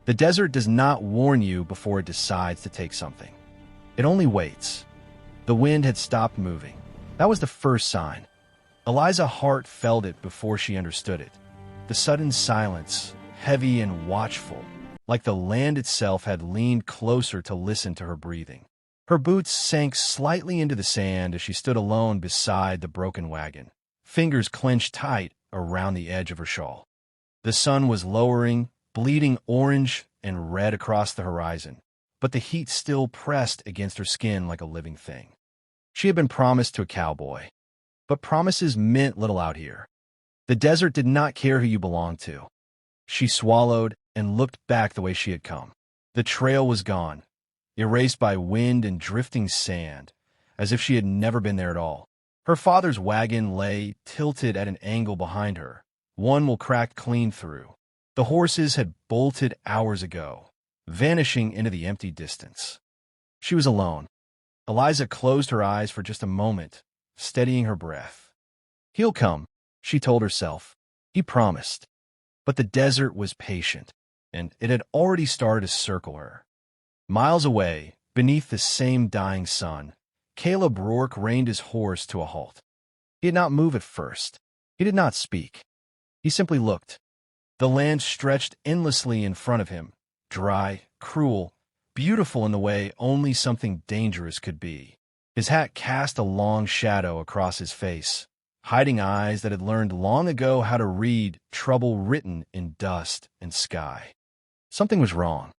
The desert does not warn you before it decides to take something. It only waits. The wind had stopped moving. That was the first sign. Eliza's heart felt it before she understood it. The sudden silence, heavy and watchful, like the land itself had leaned closer to listen to her breathing. Her boots sank slightly into the sand as she stood alone beside the broken wagon, fingers clenched tight around the edge of her shawl. The sun was lowering, bleeding orange and red across the horizon, but the heat still pressed against her skin like a living thing. She had been promised to a cowboy, but promises meant little out here. The desert did not care who you belonged to. She swallowed and looked back the way she had come. The trail was gone, erased by wind and drifting sand, as if she had never been there at all. Her father's wagon lay tilted at an angle behind her, one wheel cracked clean through. The horses had bolted hours ago, vanishing into the empty distance. She was alone. Eliza closed her eyes for just a moment, steadying her breath. "He'll come," she told herself. He promised. But the desert was patient, and it had already started to circle her. Miles away, beneath the same dying sun, Caleb Rourke reined his horse to a halt. He did not move at first. He did not speak. He simply looked. The land stretched endlessly in front of him, dry, cruel, beautiful in the way only something dangerous could be. His hat cast a long shadow across his face, hiding eyes that had learned long ago how to read trouble written in dust and sky. Something was wrong.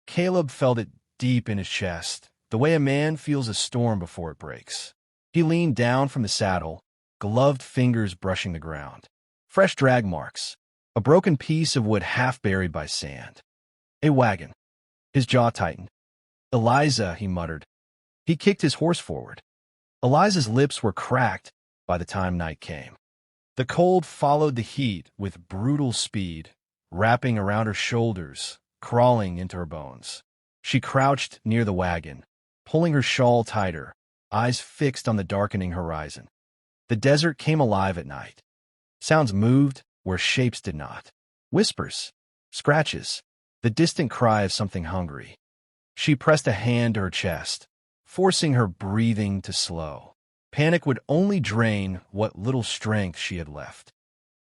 Caleb felt it deep in his chest, the way a man feels a storm before it breaks. He leaned down from the saddle, gloved fingers brushing the ground. Fresh drag marks, a broken piece of wood half buried by sand. A wagon. His jaw tightened. "Eliza," he muttered. He kicked his horse forward. Eliza's lips were cracked by the time night came. The cold followed the heat with brutal speed, wrapping around her shoulders, crawling into her bones. She crouched near the wagon, pulling her shawl tighter, eyes fixed on the darkening horizon. The desert came alive at night. Sounds moved where shapes did not. Whispers, scratches, the distant cry of something hungry. She pressed a hand to her chest, forcing her breathing to slow. Panic would only drain what little strength she had left.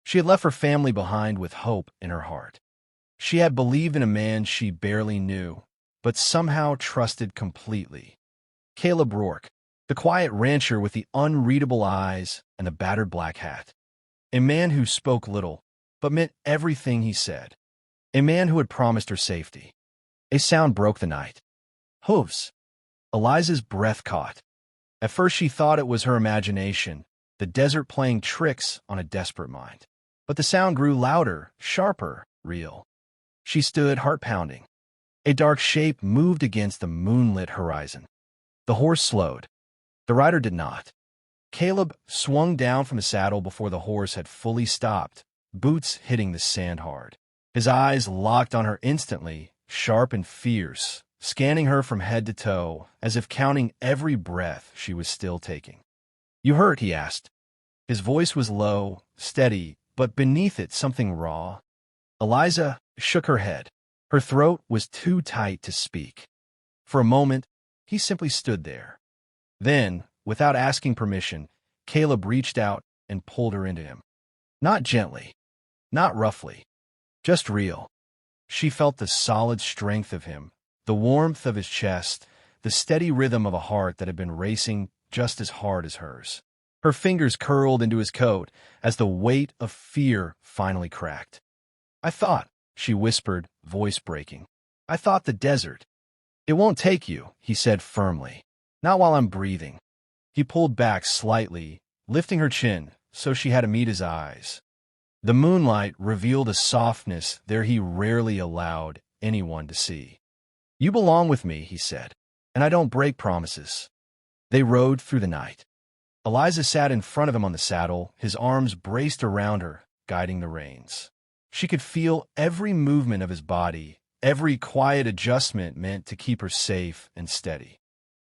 She had left her family behind with hope in her heart. She had believed in a man she barely knew, but somehow trusted completely. Caleb Rourke, the quiet rancher with the unreadable eyes and the battered black hat. A man who spoke little, but meant everything he said. A man who had promised her safety. A sound broke the night. Hooves. Eliza's breath caught. At first she thought it was her imagination, the desert playing tricks on a desperate mind. But the sound grew louder, sharper, real. She stood, heart pounding. A dark shape moved against the moonlit horizon. The horse slowed. The rider did not. Caleb swung down from the saddle before the horse had fully stopped, boots hitting the sand hard. His eyes locked on her instantly, sharp and fierce, scanning her from head to toe, as if counting every breath she was still taking. "You hurt?" he asked. His voice was low, steady, but beneath it something raw. Eliza shook her head. Her throat was too tight to speak. For a moment, he simply stood there. Then, without asking permission, Caleb reached out and pulled her into him. Not gently, not roughly, just real. She felt the solid strength of him, the warmth of his chest, the steady rhythm of a heart that had been racing just as hard as hers. Her fingers curled into his coat as the weight of fear finally cracked. "I thought," she whispered, voice breaking. "I thought the desert." "It won't take you," he said firmly. "Not while I'm breathing." He pulled back slightly, lifting her chin so she had to meet his eyes. The moonlight revealed a softness there he rarely allowed anyone to see. "You belong with me," he said, "and I don't break promises." They rode through the night. Eliza sat in front of him on the saddle, his arms braced around her, guiding the reins. She could feel every movement of his body, every quiet adjustment meant to keep her safe and steady.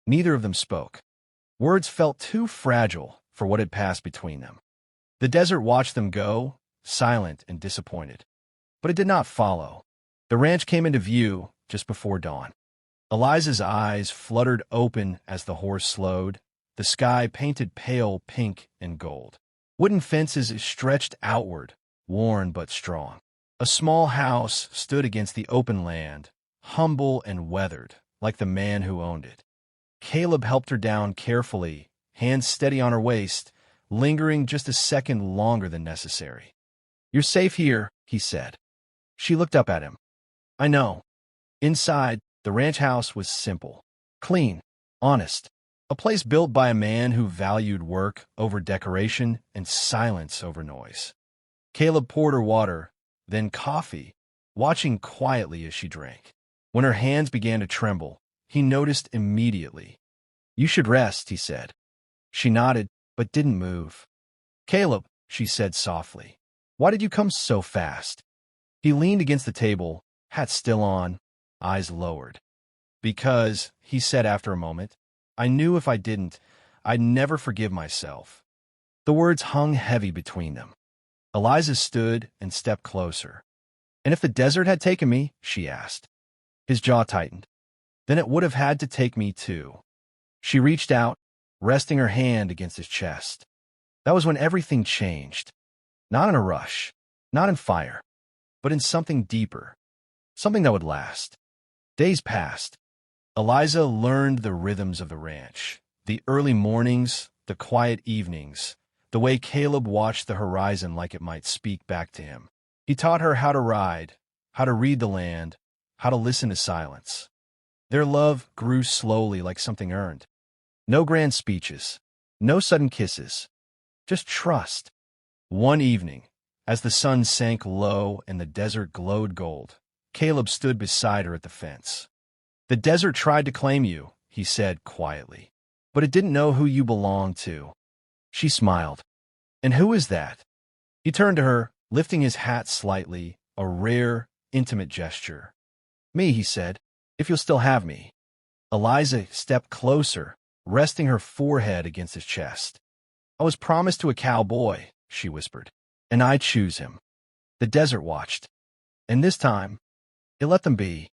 Neither of them spoke. Words felt too fragile for what had passed between them. The desert watched them go, silent and disappointed. But it did not follow. The ranch came into view just before dawn. Eliza's eyes fluttered open as the horse slowed, the sky painted pale pink and gold. Wooden fences stretched outward, worn but strong. A small house stood against the open land, humble and weathered, like the man who owned it. Caleb helped her down carefully, hands steady on her waist, lingering just a second longer than necessary. "You're safe here," he said. She looked up at him. "I know." Inside, the ranch house was simple, clean, honest, a place built by a man who valued work over decoration and silence over noise. Caleb poured her water, then coffee, watching quietly as she drank. When her hands began to tremble, he noticed immediately. "You should rest," he said. She nodded, but didn't move. "Caleb," she said softly, "why did you come so fast?" He leaned against the table, hat still on, eyes lowered. "Because," he said after a moment, "I knew if I didn't, I'd never forgive myself." The words hung heavy between them. Eliza stood and stepped closer. "And if the desert had taken me?" she asked. His jaw tightened. "Then it would have had to take me too." She reached out, resting her hand against his chest. That was when everything changed. Not in a rush, not in fire, but in something deeper, something that would last. Days passed. Eliza learned the rhythms of the ranch, the early mornings, the quiet evenings, the way Caleb watched the horizon like it might speak back to him. He taught her how to ride, how to read the land, how to listen to silence. Their love grew slowly like something earned. No grand speeches, no sudden kisses, just trust. One evening, as the sun sank low and the desert glowed gold, Caleb stood beside her at the fence. "The desert tried to claim you," he said quietly, "but it didn't know who you belonged to." She smiled. "And who is that?" He turned to her, lifting his hat slightly, a rare, intimate gesture. "Me," he said, "if you'll still have me." Eliza stepped closer, resting her forehead against his chest. "I was promised to a cowboy," she whispered, "and I choose him." The desert watched, and this time, it let them be.